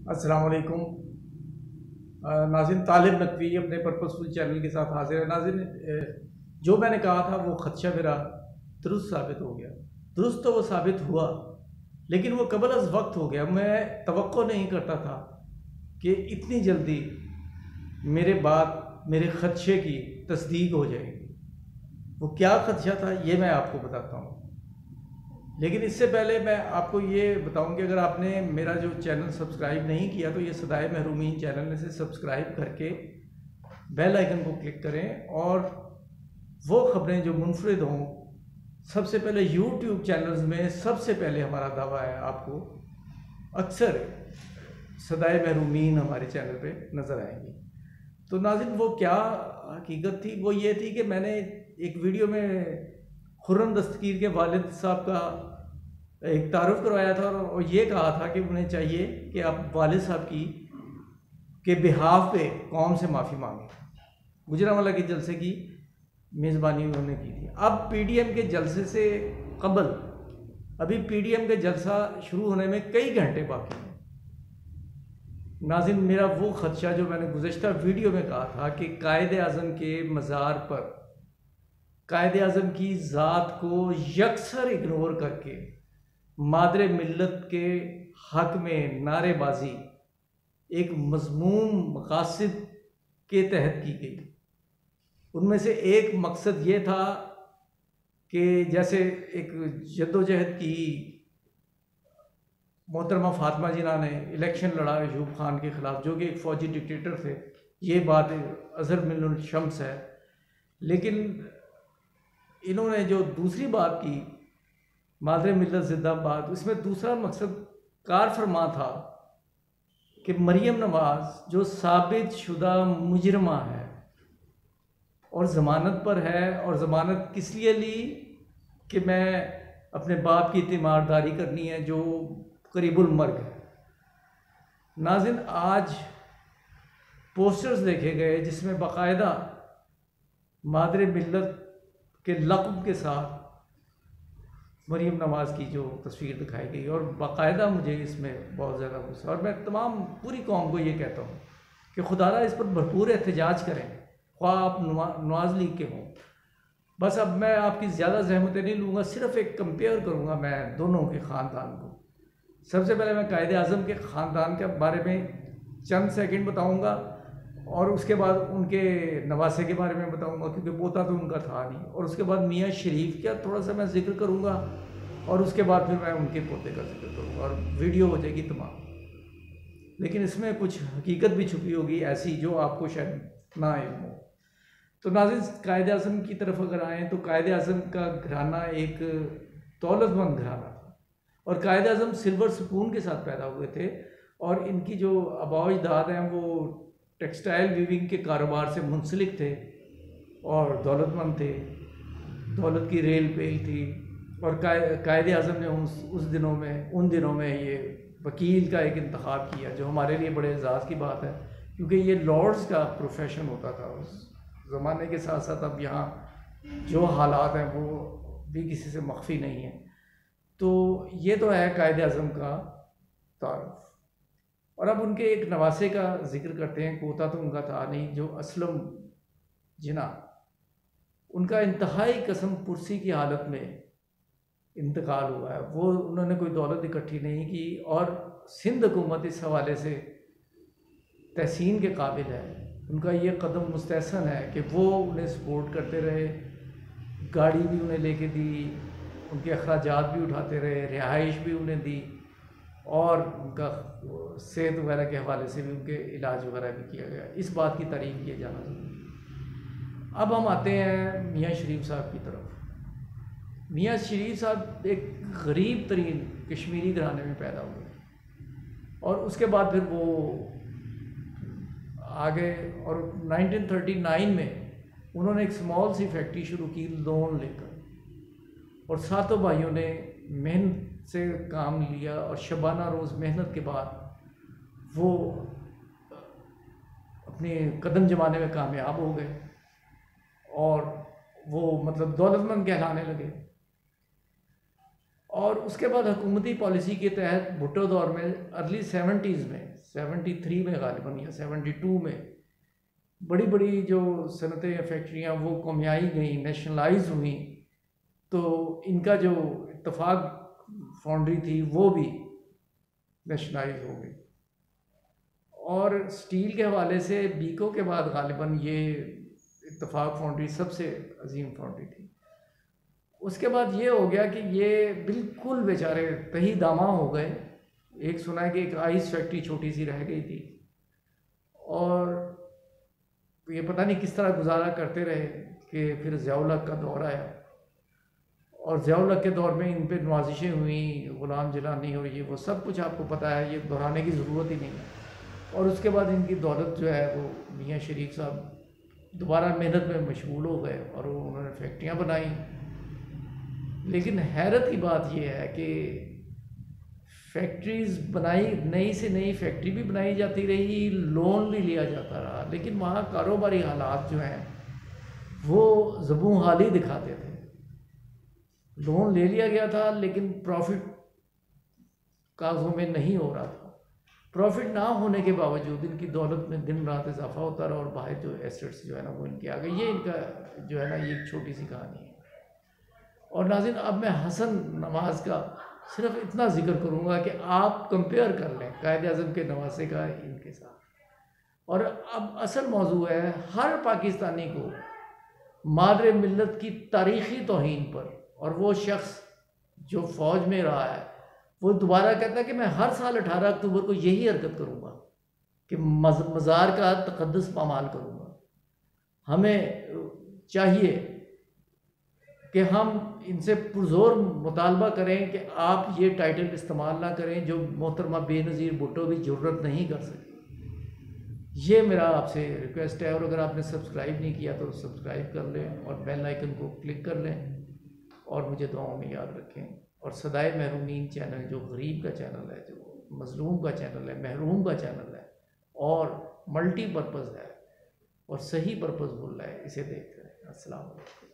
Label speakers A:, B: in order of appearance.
A: अस्सलाम वालेकुम। नाज़रीन, तालिब नकवी अपने पर्पसफुल चैनल के साथ हाजिर है। नाज़रीन, जो मैंने कहा था वो खदशा मेरा दुरुस्त साबित हो गया। दुरुस्त तो वो साबित हुआ, लेकिन वो कबल अज़ वक्त हो गया। मैं तवक्को नहीं करता था कि इतनी जल्दी मेरे खदशे की तस्दीक हो जाएगी। वो क्या खदशा था ये मैं आपको बताता हूँ, लेकिन इससे पहले मैं आपको ये बताऊं कि अगर आपने मेरा जो चैनल सब्सक्राइब नहीं किया तो ये सदाए महरूमीन चैनल से सब्सक्राइब करके बेल आइकन को क्लिक करें, और वो खबरें जो मुनफरिद हों, सबसे पहले यूट्यूब चैनल्स में सबसे पहले हमारा दावा है आपको अक्सर सदाए महरूमीन हमारे चैनल पे नज़र आएंगी। तो नाज़रीन, वो क्या हकीकत थी? वो ये थी कि मैंने एक वीडियो में खुर्रम दस्तगीर के वालिद साहब का एक तारुफ करवाया था और ये कहा था कि उन्हें चाहिए कि आप वालिद साहब के बिहाफ पे कौम से माफ़ी मांगें। गुजरांवाला के जलसे की मेज़बानी उन्होंने की थी। अब पीडीएम के जलसे से कबल अभी पीडीएम का जलसा शुरू होने में कई घंटे बाकी हैं। नाज़रीन, मेरा वो खदशा जो मैंने गुज़श्ता वीडियो में कहा था कि कायदे आज़म के मज़ार पर कायदे आज़म की ज़ात को यकसर इग्नोर करके मादरे मिल्लत के हक में नारेबाजी एक मज़मूम मकासद के तहत की गई। उनमें से एक मकसद ये था कि जैसे एक जद्दोजहद की मोहतरमा फातिमा जिन्ना ने इलेक्शन लड़ा अयूब खान के ख़िलाफ़, जो कि एक फ़ौजी डिक्टेटर थे, ये बात अज़हर मिनुल शम्स है। लेकिन इन्होंने जो दूसरी बात की, मादरे मिल्लत जिंदाबाद, उसमें दूसरा मकसद कार फरमा था कि मरियम नवाज़ जो साबित शुदा मुजरमा है और ज़मानत पर है, और ज़मानत किस लिए ली कि मैं अपने बाप की तीमारदारी करनी है जो करीबुल मर्ग है। नाज़रीन, आज पोस्टर्स देखे गए जिसमें बाकायदा मादरे मिल्लत के लक़्ब के साथ मरियम नवाज़ की जो तस्वीर दिखाई गई, और बाकायदा मुझे इसमें बहुत ज़्यादा गुस्सा। और मैं तमाम पूरी कौम को ये कहता हूँ कि खुदारा इस पर भरपूर एहतजाज करें, ख्वाह आप नवाज़ लीग के हों। बस अब मैं आपकी ज़्यादा ज़हमतें नहीं लूँगा, सिर्फ़ एक कंपेयर करूँगा मैं दोनों के ख़ानदान को। सबसे पहले मैं कायदे आज़म के ख़ानदान के बारे में चंद सेकंड बताऊँगा, और उसके बाद उनके नवासे के बारे में बताऊंगा क्योंकि पोता तो उनका था नहीं, और उसके बाद मियाँ शरीफ का थोड़ा सा मैं जिक्र करूंगा, और उसके बाद फिर मैं उनके पोते का जिक्र करूंगा, और वीडियो हो जाएगी तमाम। लेकिन इसमें कुछ हकीकत भी छुपी होगी ऐसी जो आपको शायद ना इल्म हो। तो नाज़रीन, कायदे आज़म की तरफ अगर आएँ तो कायदे आज़म का घराना एक दौलतमंद घराना था, और कायदे आज़म सिल्वर स्पून के साथ पैदा हुए थे, और इनकी जो आबा अजदाद हैं वो टेक्सटाइल वीविंग के कारोबार से मुंसलिक थे और दौलतमंद थे। दौलत की रेल पेल थी, और कायदे आज़म ने उन दिनों में ये वकील का एक इंतखाब किया, जो हमारे लिए बड़े एजाज़ की बात है क्योंकि ये लॉर्ड्स का प्रोफेशन होता था उस ज़माने के साथ साथ। अब यहाँ जो हालात हैं वो भी किसी से मख्फी नहीं है। तो ये तो है कायदे आज़म का तारुफ। और अब उनके एक नवासे का जिक्र करते हैं। पोता तो उनका था नहीं, जो असलम जिन्ना, उनका इंतहाई कसम पुरसी की हालत में इंतकाल हुआ है। वो उन्होंने कोई दौलत इकट्ठी नहीं की, और सिंध हुकूमत इस हवाले से तहसीन के काबिल है। उनका ये कदम मुस्तहसन है कि वो उन्हें सपोर्ट करते रहे, गाड़ी भी उन्हें लेके दी, उनके अखराजात भी उठाते रहे, रिहाइश भी उन्हें दी, और उनका सेहत वगैरह के हवाले से भी उनके इलाज वगैरह भी किया गया। इस बात की तारीफ़ किए जाना चाहिए। अब हम आते हैं मियाँ शरीफ साहब की तरफ। मियाँ शरीफ साहब एक गरीब तरीन कश्मीरी घराने में पैदा हुए, और उसके बाद फिर वो आ गए, और 1939 में उन्होंने एक स्मॉल सी फैक्ट्री शुरू की लोन लेकर, और सातों भाइयों ने मेहनत से काम लिया, और शबाना रोज़ मेहनत के बाद वो अपने कदम जमाने में कामयाब हो गए, और वो मतलब दौलतमंद कहलाने लगे। और उसके बाद हुकूमती पॉलिसी के तहत भुट्टो दौर में अर्ली 70s में 73 में गालिबन या 72 में बड़ी बड़ी जो सनतें फैक्ट्रियाँ वो कमियाई गई, नेशनलाइज हुई, तो इनका जो इत्तफाक फाउंड्री थी वो भी नेशनलाइज हो गई। और स्टील के हवाले से बीको के बाद गालिबन ये इत्तफाक फाउंड्री सबसे अजीम फाउंड्री थी। उसके बाद ये हो गया कि ये बिल्कुल बेचारे तही दामा हो गए। एक सुना है कि एक आइस फैक्ट्री छोटी सी रह गई थी और ये पता नहीं किस तरह गुजारा करते रहे कि फिर ज़ियाउल हक का दौर आया और ज़ियाउल हक के दौर में इन पे नवाजिशें हुई, ग़ुलाम जिलानी और ये वो सब कुछ आपको पता है, ये दोहराने की ज़रूरत ही नहीं है। और उसके बाद इनकी दौलत जो है वो मियाँ शरीफ साहब दोबारा मेहनत में मशगूल हो गए और उन्होंने फैक्ट्रियाँ बनाई। लेकिन हैरत की बात यह है कि फैक्ट्रीज़ बनाई, नई से नई फैक्ट्री भी बनाई जाती रही, लोन भी लिया जाता रहा, लेकिन वहाँ कारोबारी हालात जो हैं वो ज़बूं हाली दिखाते थे। लोन ले लिया गया था लेकिन प्रॉफिट कागज़ों में नहीं हो रहा था। प्रॉफिट ना होने के बावजूद इनकी दौलत में दिन रात इजाफा होता रहा और बाहर जो एसेट्स जो है ना वो इनके आ गए। ये इनका जो है ना ये एक छोटी सी कहानी है। और नाज़रीन, अब मैं हसन नवाज़ का सिर्फ इतना जिक्र करूँगा कि आप कंपेयर कर लें कायद आज़म के नवासे का इनके साथ। और अब असल मौजू है हर पाकिस्तानी को मादरे मिल्लत की तारीख़ी तौहीन पर, और वो शख्स जो फ़ौज में रहा है वो दोबारा कहता है कि मैं हर साल 18 अक्टूबर को यही हरकत करूँगा कि मज़ार का तक़द्दुस पामाल करूँगा। हमें चाहिए कि हम इनसे पुरज़ोर मुतालबा करें कि आप ये टाइटल इस्तेमाल ना करें जो मोहतरमा बेनज़ीर भुट्टो भी ज़रूरत नहीं कर सके। ये मेरा आपसे रिक्वेस्ट है। और अगर आपने सब्सक्राइब नहीं किया तो सब्सक्राइब कर लें और बेल आइकन को क्लिक कर लें और मुझे दुआओं में याद रखें। और सदाए महरूमीन चैनल जो गरीब का चैनल है, जो मज़लूम का चैनल है, महरूम का चैनल है और मल्टीपर्पज़ है और सही पर्पज़ बोल रहा है, इसे देखते रहें। अस्सलाम वालेकुम।